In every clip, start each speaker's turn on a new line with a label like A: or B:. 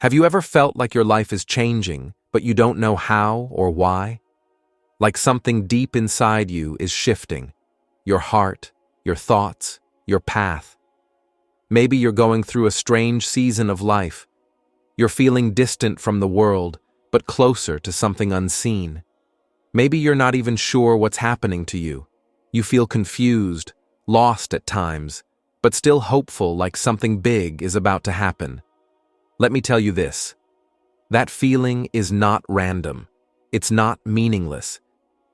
A: Have you ever felt like your life is changing, but you don't know how or why? Like something deep inside you is shifting. Your heart, your thoughts, your path. Maybe you're going through a strange season of life. You're feeling distant from the world, but closer to something unseen. Maybe you're not even sure what's happening to you. You feel confused, lost at times, but still hopeful like something big is about to happen. Let me tell you this. That feeling is not random. It's not meaningless.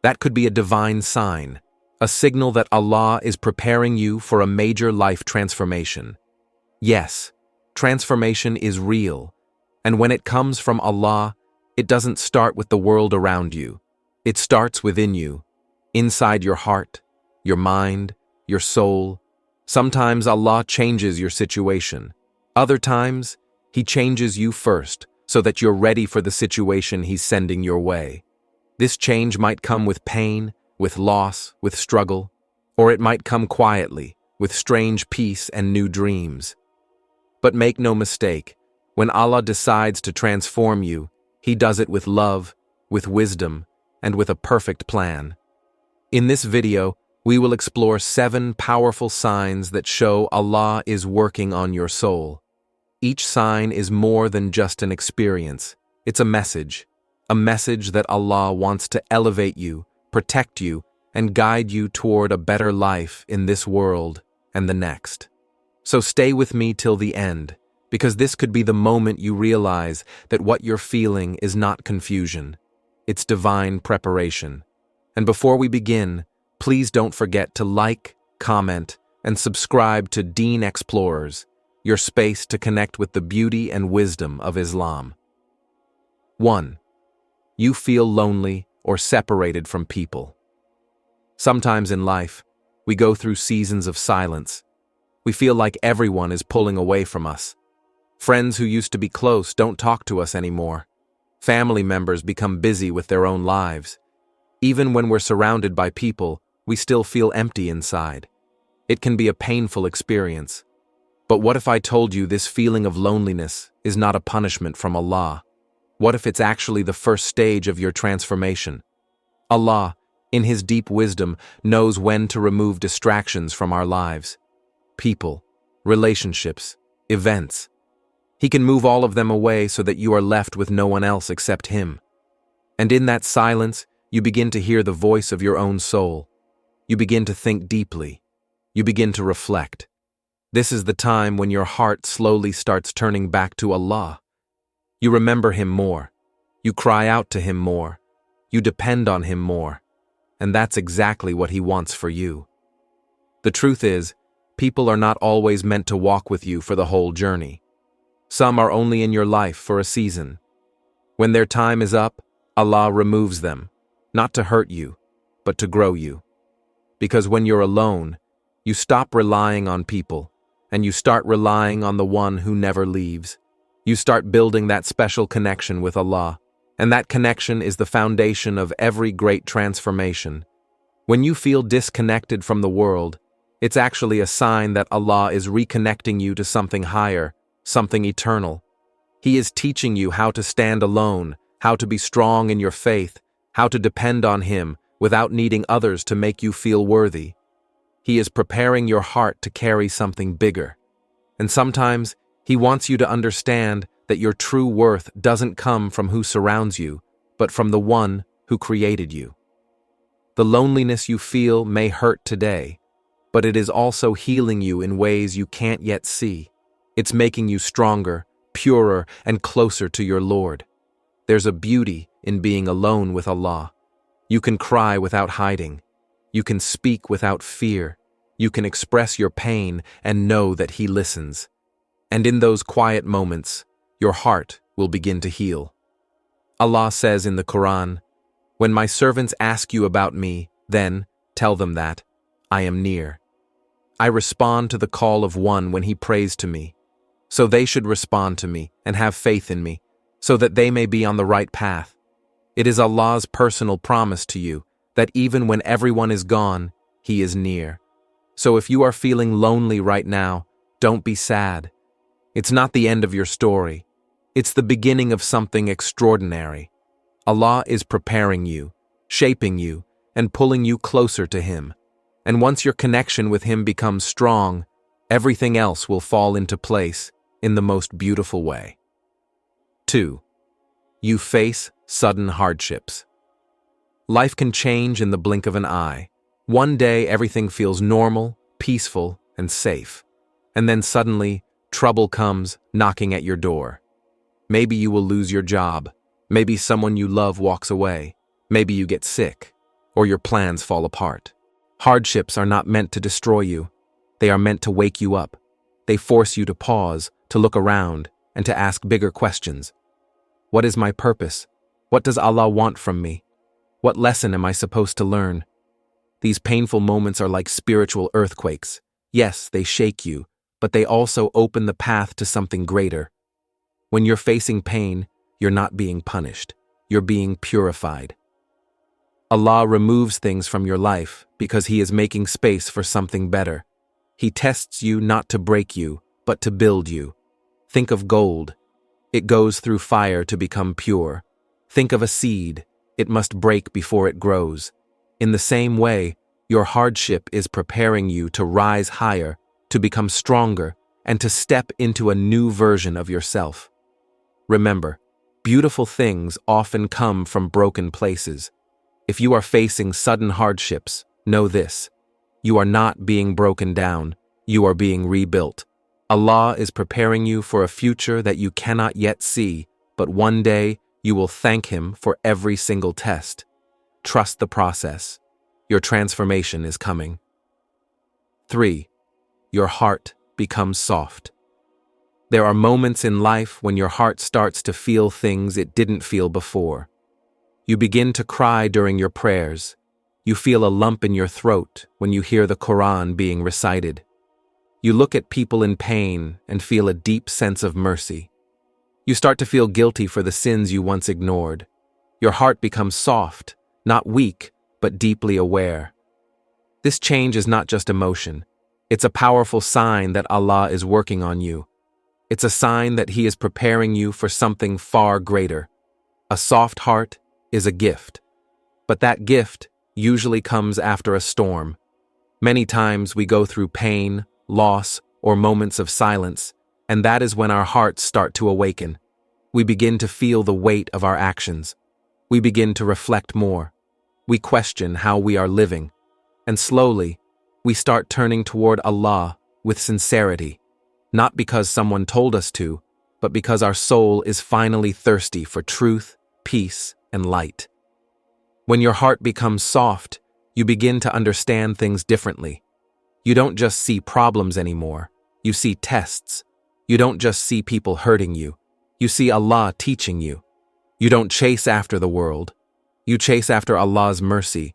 A: That could be a divine sign, a signal that Allah is preparing you for a major life transformation. Yes, transformation is real, and when it comes from Allah, it doesn't start with the world around you. It starts within you, inside your heart, your mind, your soul. Sometimes Allah changes your situation. Other times, He changes you first so that you're ready for the situation He's sending your way. This change might come with pain, with loss, with struggle, or it might come quietly, with strange peace and new dreams. But make no mistake, when Allah decides to transform you, He does it with love, with wisdom, and with a perfect plan. In this video, we will explore 7 powerful signs that show Allah is working on your soul. Each sign is more than just an experience. It's a message that Allah wants to elevate you, protect you, and guide you toward a better life in this world and the next. So stay with me till the end, because this could be the moment you realize that what you're feeling is not confusion. It's divine preparation. And before we begin, please don't forget to like, comment, and subscribe to Deen Xplorers, your space to connect with the beauty and wisdom of Islam. 1. You feel lonely or separated from people. Sometimes in life, we go through seasons of silence. We feel like everyone is pulling away from us. Friends who used to be close don't talk to us anymore. Family members become busy with their own lives. Even when we're surrounded by people, we still feel empty inside. It can be a painful experience. But what if I told you this feeling of loneliness is not a punishment from Allah? What if it's actually the first stage of your transformation? Allah, in His deep wisdom, knows when to remove distractions from our lives. People, relationships, events. He can move all of them away so that you are left with no one else except Him. And in that silence, you begin to hear the voice of your own soul. You begin to think deeply. You begin to reflect. This is the time when your heart slowly starts turning back to Allah. You remember Him more. You cry out to Him more. You depend on Him more. And that's exactly what He wants for you. The truth is, people are not always meant to walk with you for the whole journey. Some are only in your life for a season. When their time is up, Allah removes them, not to hurt you, but to grow you. Because when you're alone, you stop relying on people, and you start relying on the one who never leaves. You start building that special connection with Allah, and that connection is the foundation of every great transformation. When you feel disconnected from the world, it's actually a sign that Allah is reconnecting you to something higher, something eternal. He is teaching you how to stand alone, how to be strong in your faith, how to depend on Him without needing others to make you feel worthy. He is preparing your heart to carry something bigger. And sometimes, He wants you to understand that your true worth doesn't come from who surrounds you, but from the one who created you. The loneliness you feel may hurt today, but it is also healing you in ways you can't yet see. It's making you stronger, purer, and closer to your Lord. There's a beauty in being alone with Allah. You can cry without hiding. You can speak without fear. You can express your pain and know that He listens. And in those quiet moments, your heart will begin to heal. Allah says in the Quran, "When my servants ask you about me, then tell them that I am near. I respond to the call of one when he prays to me. So they should respond to me and have faith in me, so that they may be on the right path. It is Allah's personal promise to you that even when everyone is gone, He is near. So if you are feeling lonely right now, don't be sad. It's not the end of your story. It's the beginning of something extraordinary. Allah is preparing you, shaping you, and pulling you closer to Him. And once your connection with Him becomes strong, everything else will fall into place in the most beautiful way. 2. You face sudden hardships. Life can change in the blink of an eye. One day everything feels normal, peaceful, and safe. And then suddenly, trouble comes knocking at your door. Maybe you will lose your job. Maybe someone you love walks away. Maybe you get sick, or your plans fall apart. Hardships are not meant to destroy you. They are meant to wake you up. They force you to pause, to look around, and to ask bigger questions. What is my purpose? What does Allah want from me? What lesson am I supposed to learn? These painful moments are like spiritual earthquakes. Yes, they shake you, but they also open the path to something greater. When you're facing pain, you're not being punished. You're being purified. Allah removes things from your life because He is making space for something better. He tests you not to break you, but to build you. Think of gold. It goes through fire to become pure. Think of a seed. It must break before it grows. In the same way, your hardship is preparing you to rise higher, to become stronger, and to step into a new version of yourself. Remember, beautiful things often come from broken places. If you are facing sudden hardships, know this: you are not being broken down, you are being rebuilt. Allah is preparing you for a future that you cannot yet see, but one day you will thank Him for every single test. Trust the process. Your transformation is coming. 3. Your heart becomes soft. There are moments in life when your heart starts to feel things it didn't feel before. You begin to cry during your prayers. You feel a lump in your throat when you hear the Quran being recited. You look at people in pain and feel a deep sense of mercy. You start to feel guilty for the sins you once ignored. Your heart becomes soft, not weak, but deeply aware. This change is not just emotion. It's a powerful sign that Allah is working on you. It's a sign that He is preparing you for something far greater. A soft heart is a gift, but that gift usually comes after a storm. Many times we go through pain, loss, or moments of silence, and that is when our hearts start to awaken. We begin to feel the weight of our actions. We begin to reflect more. We question how we are living, and slowly, we start turning toward Allah with sincerity, not because someone told us to, but because our soul is finally thirsty for truth, peace, and light. When your heart becomes soft, you begin to understand things differently. You don't just see problems anymore, you see tests. You don't just see people hurting you, you see Allah teaching you. You don't chase after the world, you chase after Allah's mercy.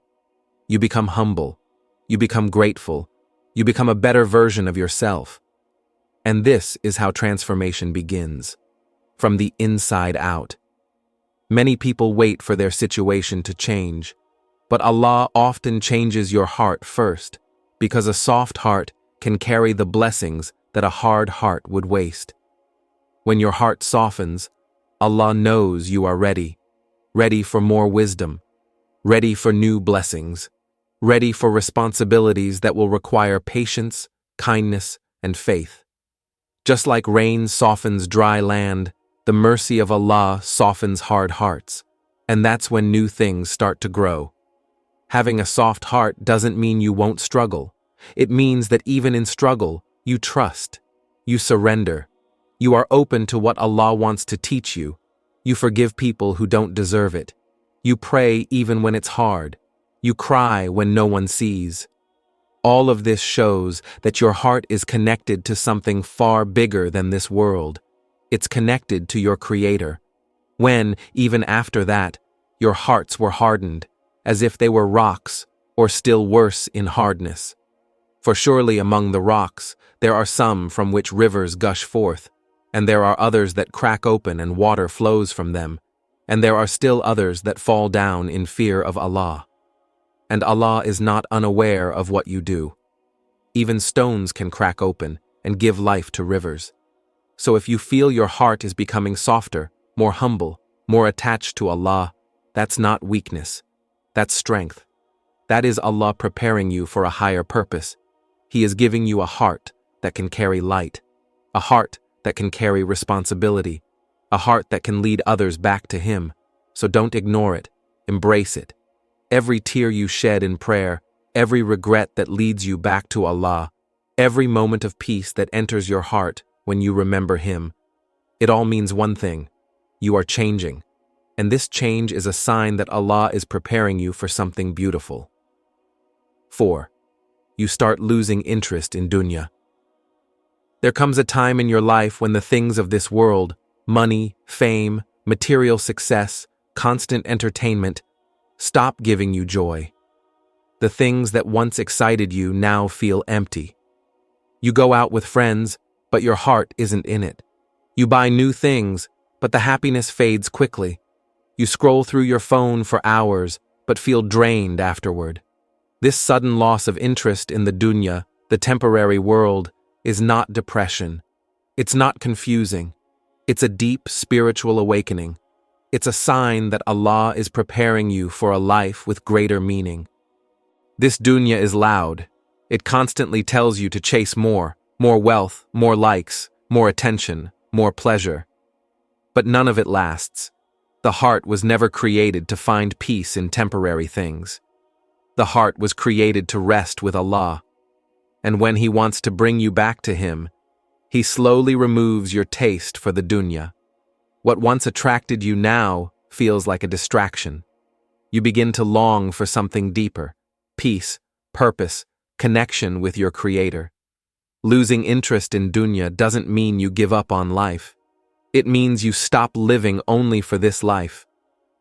A: You become humble, you become grateful, you become a better version of yourself. And this is how transformation begins, from the inside out. Many people wait for their situation to change, but Allah often changes your heart first, because a soft heart can carry the blessings that a hard heart would waste. When your heart softens, Allah knows you are ready for more wisdom, ready for new blessings, ready for responsibilities that will require patience, kindness, and faith. Just like rain softens dry land, the mercy of Allah softens hard hearts, and that's when new things start to grow. Having a soft heart doesn't mean you won't struggle. It means that even in struggle, you trust, you surrender, you are open to what Allah wants to teach you, you forgive people who don't deserve it, you pray even when it's hard, you cry when no one sees. All of this shows that your heart is connected to something far bigger than this world. It's connected to your Creator. When, even after that, your hearts were hardened, as if they were rocks, or still worse in hardness. For surely among the rocks, there are some from which rivers gush forth, and there are others that crack open and water flows from them, and there are still others that fall down in fear of Allah. And Allah is not unaware of what you do. Even stones can crack open and give life to rivers. So if you feel your heart is becoming softer, more humble, more attached to Allah, that's not weakness. That's strength. That is Allah preparing you for a higher purpose. He is giving you a heart that can carry light, a heart that can carry responsibility, a heart that can lead others back to Him. So don't ignore it. Embrace it. Every tear you shed in prayer, every regret that leads you back to Allah, every moment of peace that enters your heart when you remember Him, it all means one thing: you are changing. And this change is a sign that Allah is preparing you for something beautiful. 4. You start losing interest in dunya. There comes a time in your life when the things of this world, money, fame, material success, constant entertainment, stop giving you joy. The things that once excited you now feel empty. You go out with friends, but your heart isn't in it. You buy new things, but the happiness fades quickly. You scroll through your phone for hours, but feel drained afterward. This sudden loss of interest in the dunya, the temporary world, is not depression. It's not confusing. It's a deep spiritual awakening. It's a sign that Allah is preparing you for a life with greater meaning. This dunya is loud. It constantly tells you to chase more wealth, more likes, more attention, more pleasure. But none of it lasts. The heart was never created to find peace in temporary things. The heart was created to rest with Allah. And when He wants to bring you back to Him, He slowly removes your taste for the dunya. What once attracted you now feels like a distraction. You begin to long for something deeper: peace, purpose, connection with your Creator. Losing interest in dunya doesn't mean you give up on life. It means you stop living only for this life.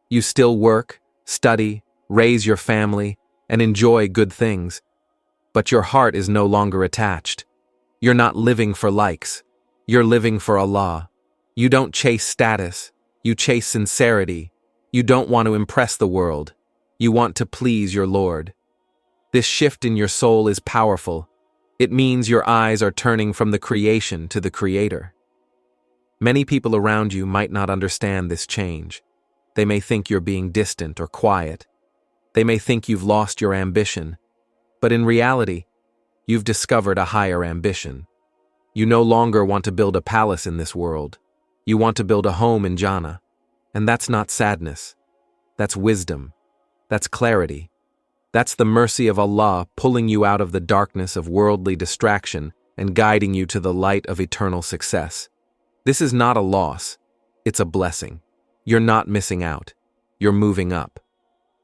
A: You still work, study, raise your family, and enjoy good things. But your heart is no longer attached. You're not living for likes. You're living for Allah. You don't chase status. You chase sincerity. You don't want to impress the world. You want to please your Lord. This shift in your soul is powerful. It means your eyes are turning from the creation to the Creator. Many people around you might not understand this change. They may think you're being distant or quiet. They may think you've lost your ambition. But in reality, you've discovered a higher ambition. You no longer want to build a palace in this world. You want to build a home in Jannah. And that's not sadness. That's wisdom. That's clarity. That's the mercy of Allah pulling you out of the darkness of worldly distraction and guiding you to the light of eternal success. This is not a loss. It's a blessing. You're not missing out. You're moving up.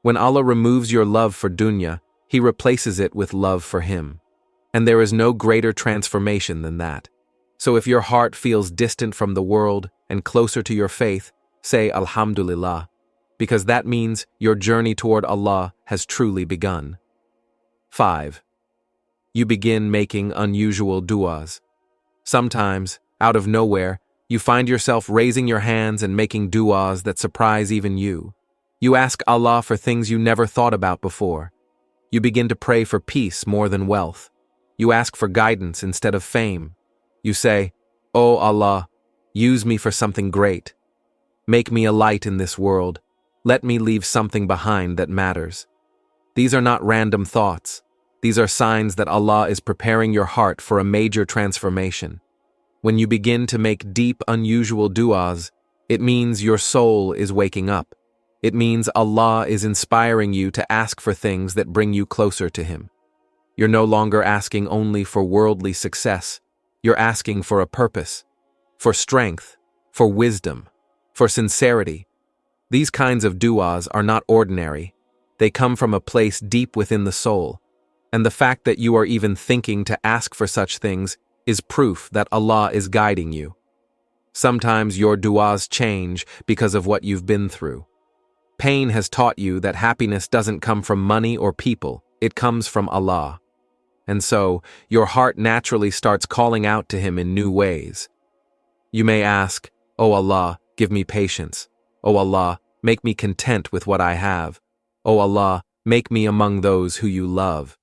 A: When Allah removes your love for dunya, He replaces it with love for Him. And there is no greater transformation than that. So if your heart feels distant from the world and closer to your faith, say Alhamdulillah, because that means your journey toward Allah has truly begun. 5. You begin making unusual du'as. Sometimes, out of nowhere, you find yourself raising your hands and making du'as that surprise even you. You ask Allah for things you never thought about before. You begin to pray for peace more than wealth. You ask for guidance instead of fame. You say, "Oh Allah, use me for something great. Make me a light in this world. Let me leave something behind that matters." These are not random thoughts. These are signs that Allah is preparing your heart for a major transformation. When you begin to make deep, unusual du'as, it means your soul is waking up. It means Allah is inspiring you to ask for things that bring you closer to Him. You're no longer asking only for worldly success. You're asking for a purpose, for strength, for wisdom, for sincerity. These kinds of du'as are not ordinary. They come from a place deep within the soul. And the fact that you are even thinking to ask for such things is proof that Allah is guiding you. Sometimes your du'as change because of what you've been through. Pain has taught you that happiness doesn't come from money or people, it comes from Allah. And so, your heart naturally starts calling out to Him in new ways. You may ask, "Oh Allah, give me patience. Oh Allah, make me content with what I have. Oh Allah, make me among those who you love."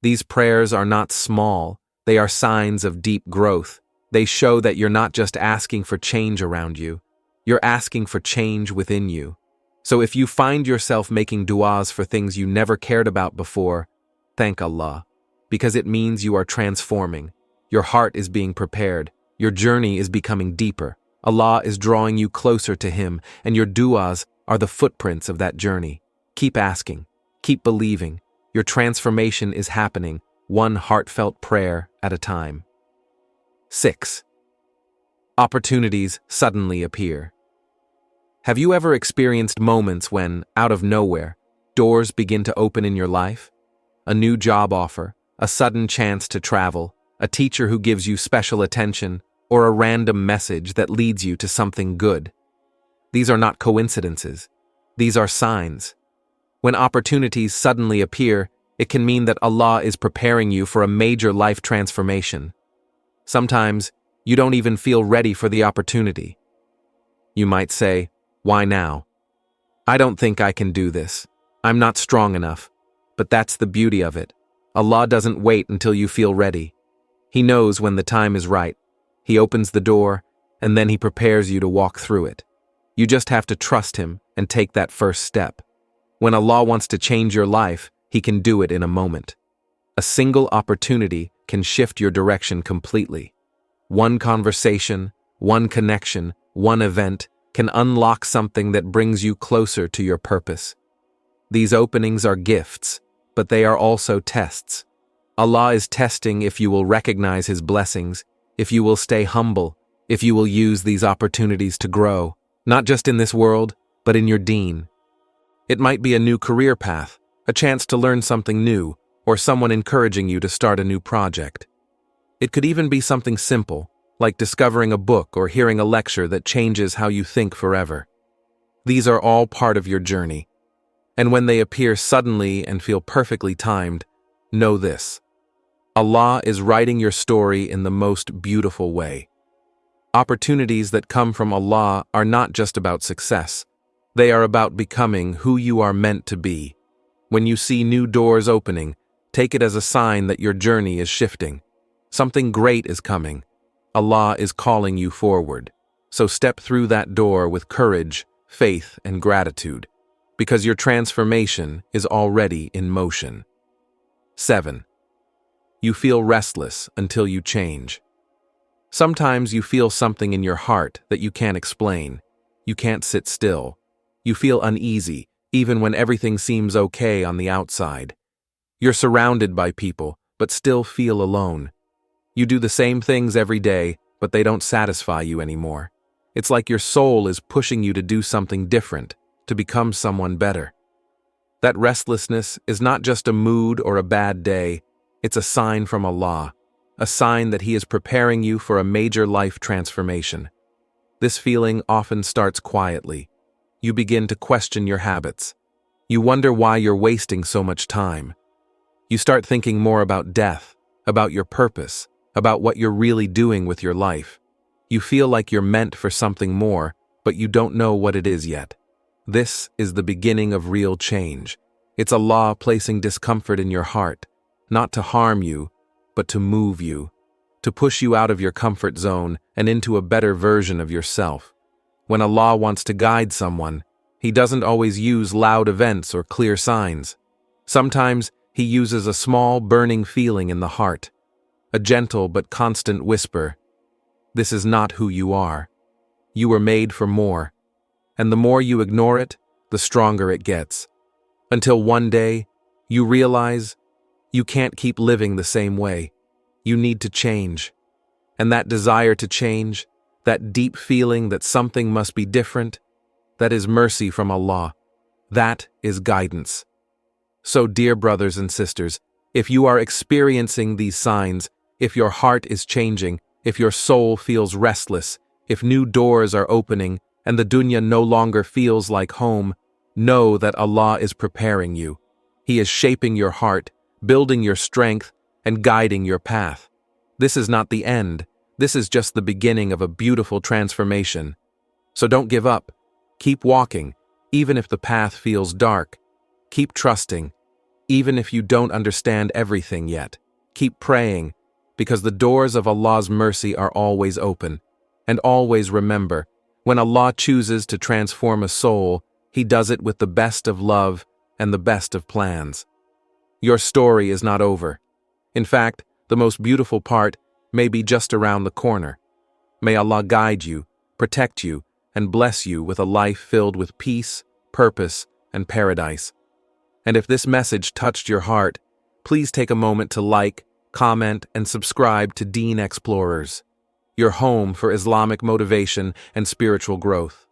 A: These prayers are not small, they are signs of deep growth. They show that you're not just asking for change around you, you're asking for change within you. So if you find yourself making du'as for things you never cared about before, thank Allah, because it means you are transforming. Your heart is being prepared. Your journey is becoming deeper. Allah is drawing you closer to Him, and your du'as are the footprints of that journey. Keep asking. Keep believing. Your transformation is happening, one heartfelt prayer at a time. 6. Opportunities suddenly appear. Have you ever experienced moments when, out of nowhere, doors begin to open in your life? A new job offer, a sudden chance to travel, a teacher who gives you special attention, or a random message that leads you to something good. These are not coincidences. These are signs. When opportunities suddenly appear, it can mean that Allah is preparing you for a major life transformation. Sometimes, you don't even feel ready for the opportunity. You might say, "Why now? I don't think I can do this. I'm not strong enough." But that's the beauty of it. Allah doesn't wait until you feel ready. He knows when the time is right. He opens the door, and then He prepares you to walk through it. You just have to trust Him and take that first step. When Allah wants to change your life, He can do it in a moment. A single opportunity can shift your direction completely. One conversation, one connection, one event can unlock something that brings you closer to your purpose. These openings are gifts, but they are also tests. Allah is testing if you will recognize His blessings, if you will stay humble, if you will use these opportunities to grow, not just in this world, but in your Deen. It might be a new career path, a chance to learn something new, or someone encouraging you to start a new project. It could even be something simple, like discovering a book or hearing a lecture that changes how you think forever. These are all part of your journey. And when they appear suddenly and feel perfectly timed, know this: Allah is writing your story in the most beautiful way. Opportunities that come from Allah are not just about success. They are about becoming who you are meant to be. When you see new doors opening, take it as a sign that your journey is shifting. Something great is coming. Allah is calling you forward. So step through that door with courage, faith, and gratitude, because your transformation is already in motion. 7. You feel restless until you change. Sometimes you feel something in your heart that you can't explain. You can't sit still. You feel uneasy, even when everything seems okay on the outside. You're surrounded by people, but still feel alone. You do the same things every day, but they don't satisfy you anymore. It's like your soul is pushing you to do something different, to become someone better. That restlessness is not just a mood or a bad day, it's a sign from Allah, a sign that He is preparing you for a major life transformation. This feeling often starts quietly. You begin to question your habits. You wonder why you're wasting so much time. You start thinking more about death, about your purpose, about what you're really doing with your life. You feel like you're meant for something more, but you don't know what it is yet. This is the beginning of real change. It's Allah placing discomfort in your heart, not to harm you, but to move you, to push you out of your comfort zone and into a better version of yourself. When Allah wants to guide someone, He doesn't always use loud events or clear signs. Sometimes He uses a small burning feeling in the heart, a gentle but constant whisper. This is not who you are. You were made for more. And the more you ignore it, the stronger it gets. Until one day, you realize you can't keep living the same way. You need to change. And that desire to change, that deep feeling that something must be different, that is mercy from Allah. That is guidance. So, dear brothers and sisters, if you are experiencing these signs, if your heart is changing, if your soul feels restless, if new doors are opening, and the dunya no longer feels like home, know that Allah is preparing you. He is shaping your heart, building your strength, and guiding your path. This is not the end. This is just the beginning of a beautiful transformation. So don't give up. Keep walking, even if the path feels dark. Keep trusting, even if you don't understand everything yet. Keep praying, because the doors of Allah's mercy are always open. And always remember, when Allah chooses to transform a soul, He does it with the best of love and the best of plans. Your story is not over. In fact, the most beautiful part may be just around the corner. May Allah guide you, protect you, and bless you with a life filled with peace, purpose, and paradise. And if this message touched your heart, please take a moment to like, comment, and subscribe to Deen Xplorers, your home for Islamic motivation and spiritual growth.